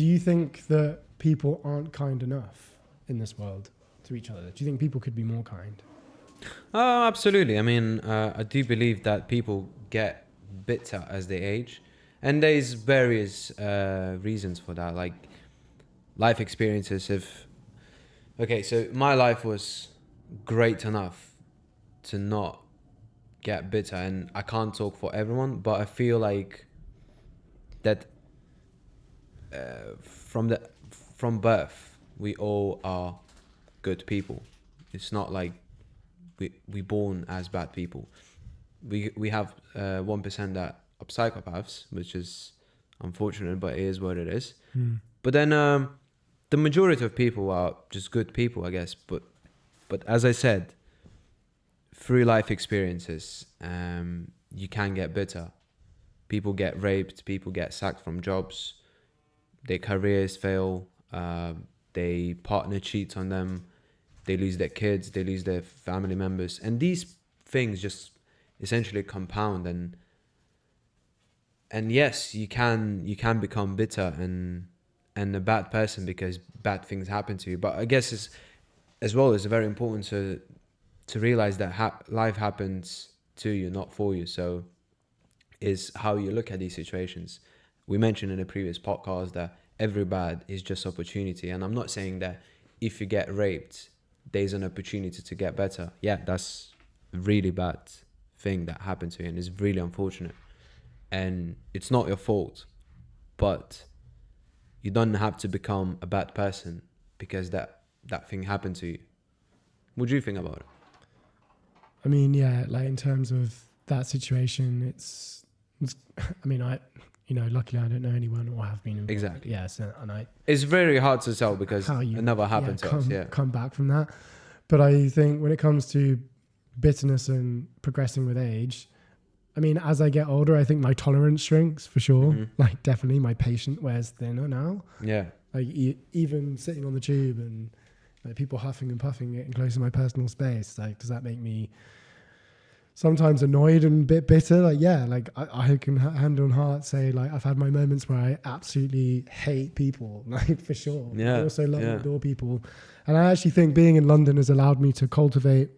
Do you think that people aren't kind enough in this world to each other? Do you think people could be more kind? Oh, absolutely. I mean, I do believe that people get bitter as they age, and there's various reasons for that, like life experiences. Okay, so my life was great enough to not get bitter, and I can't talk for everyone, but I feel like that from the from birth we all are good people. It's not like we born as bad people. We have 1% that are psychopaths, which is unfortunate, but it is what it is. But then the majority of people are just good people, I guess. But as I said, through life experiences, you can get bitter. People get raped. People get sacked from jobs. Their careers fail. Their partner cheats on them. They lose their kids. They lose their family members, and these things just essentially compound. And yes, you can become bitter and a bad person because bad things happen to you. But I guess it's very important to realize that life happens to you, not for you. So is how you look at these situations. We mentioned in a previous podcast that every bad is just opportunity, and I'm not saying that if you get raped, there's an opportunity to get better. Yeah, that's a really bad thing that happened to you, and it's really unfortunate. And it's not your fault, but you don't have to become a bad person because that thing happened to you. What do you think about it? I mean, yeah, like in terms of that situation, it's I mean, luckily I don't know anyone or have been involved. Exactly. Yeah, so, and It's very hard to tell because how you it never happened to us. Yeah. come back from that. But I think when it comes to bitterness and progressing with age, I mean, as I get older, I think my tolerance shrinks for sure. Mhm. Like definitely my patience wears thinner now. Yeah. Like even sitting on the tube and like people huffing and puffing, getting close to my personal space. Like, does that make me sometimes annoyed and a bit bitter? Like, yeah, like I can hand on heart say like I've had my moments where I absolutely hate people, like for sure. Yeah. I also love Yeah. and adore people. And I actually think being in London has allowed me to cultivate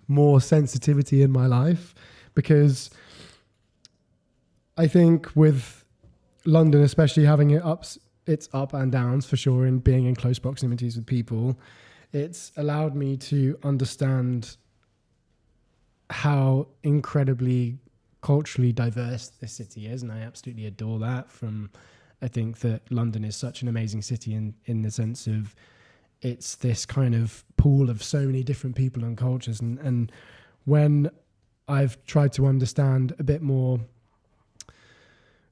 more sensitivity in my life, because I think with London, especially having its up and downs for sure, and being in close proximities with people, it's allowed me to understand how incredibly culturally diverse this city is, and I absolutely adore that. I think that London is such an amazing city in the sense of it's this kind of pool of so many different people and cultures, and when I've tried to understand a bit more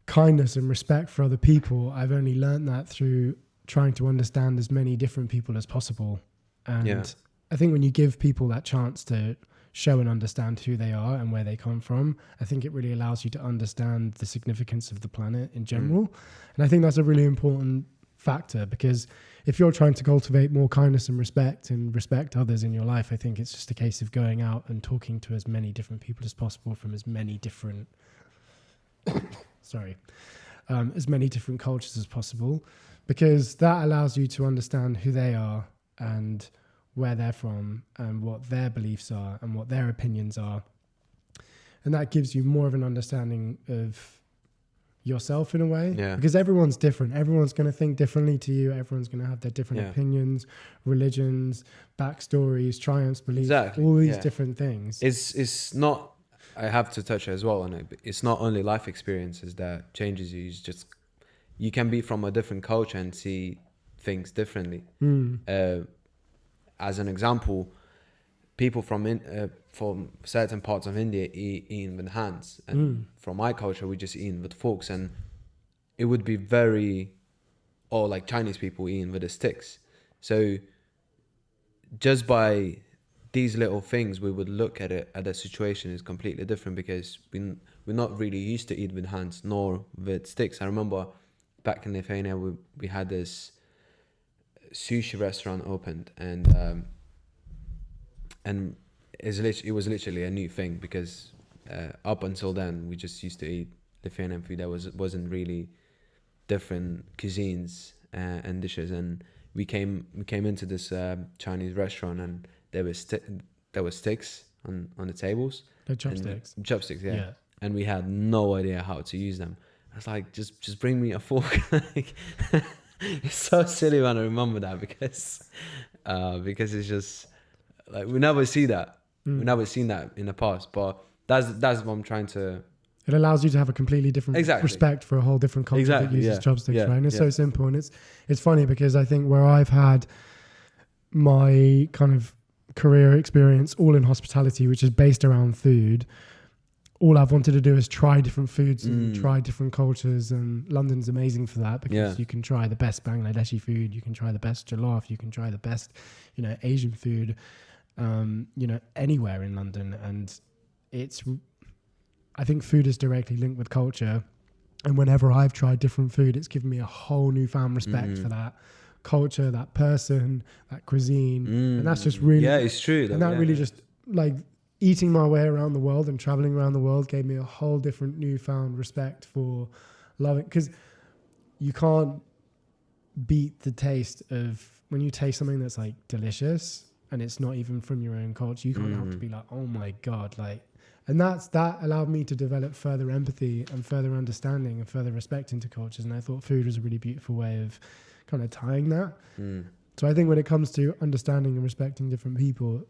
kindness and respect for other people, I've only learned that through trying to understand as many different people as possible. And Yeah. I think when you give people that chance to show and understand who they are and where they come from, I think it really allows you to understand the significance of the planet in general. And I think that's a really important factor, because if you're trying to cultivate more kindness and respect others in your life, I think it's just a case of going out and talking to as many different people as possible from as many different as many different cultures as possible, because that allows you to understand who they are and where they're from and what their beliefs are and what their opinions are. And that gives you more of an understanding of yourself in a way, Yeah. because everyone's different. Everyone's going to think differently to you. Everyone's going to have their different Yeah. opinions, religions, backstories, triumphs, beliefs, Exactly. all these Yeah. different things. It's not. I have to touch as well on it. But it's not only life experiences that changes you. It's just you can be from a different culture and see things differently. As an example, people from certain parts of India eating with hands, and from my culture we just eating with forks, and it would be or like Chinese people eating with the sticks. So just by these little things, we would look at it at a situation is completely different, because we're not really used to eat with hands nor with sticks. I remember back in Lithuania we had this sushi restaurant opened, and it was literally a new thing, because up until then we just used to eat Lithuanian food that wasn't really different cuisines and dishes, and we came into this Chinese restaurant, and there was sticks on the tables. The chopsticks. Chopsticks, yeah. Yeah. And we had no idea how to use them. I was like, just bring me a fork. Like, it's so silly when I remember that because it's just like we never see that. We never seen that in the past. But that's what I'm trying to. It allows you to have a completely different respect for a whole different culture that uses chopsticks, right? And it's so simple, and it's funny because I think where I've had my kind of career experience all in hospitality, which is based around food, all I've wanted to do is try different foods and try different cultures, and London's amazing for that because you can try the best Bangladeshi food, you can try the best jollof, you can try the best, Asian food, anywhere in London. And I think food is directly linked with culture, and whenever I've tried different food, it's given me a whole newfound respect for that culture, that person, that cuisine, and that's just really it's true. And that really just like eating my way around the world and traveling around the world gave me a whole different newfound respect for loving, because you can't beat the taste of when you taste something that's like delicious and it's not even from your own culture. You can't help to be like, oh my God, like. And that allowed me to develop further empathy and further understanding and further respect into cultures. And I thought food was a really beautiful way of kind of tying that. So I think when it comes to understanding and respecting different people,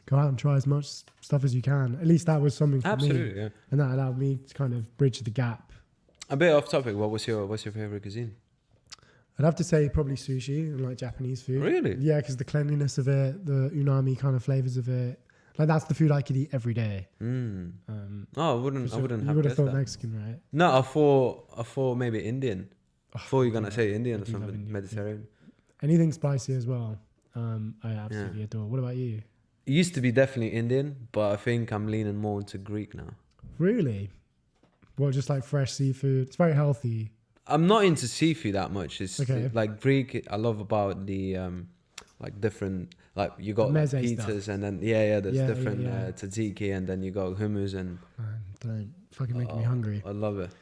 go out and try as much stuff as you can. At least that was something for me. Yeah. And that allowed me to kind of bridge the gap. A bit off topic. What's your favorite cuisine? I'd have to say probably sushi and like Japanese food. Really? Yeah, because the cleanliness of it, the umami kind of flavors of it. Like that's the food I could eat every day. No, I wouldn't have You would have thought that. Mexican, right? No, I thought maybe Indian. I thought you were gonna say Indian or something. Indian. Mediterranean. Anything spicy as well. I absolutely adore. What about you? It used to be definitely Indian, but I think I'm leaning more into Greek now. Really? Well, just like fresh seafood. It's very healthy. I'm not into seafood that much. It's Okay. like Greek. I love about the like different, like you got like Meze pizzas stuff. and then there's different yeah. tzatziki and then you got hummus and Man, don't fucking make me hungry. I love it.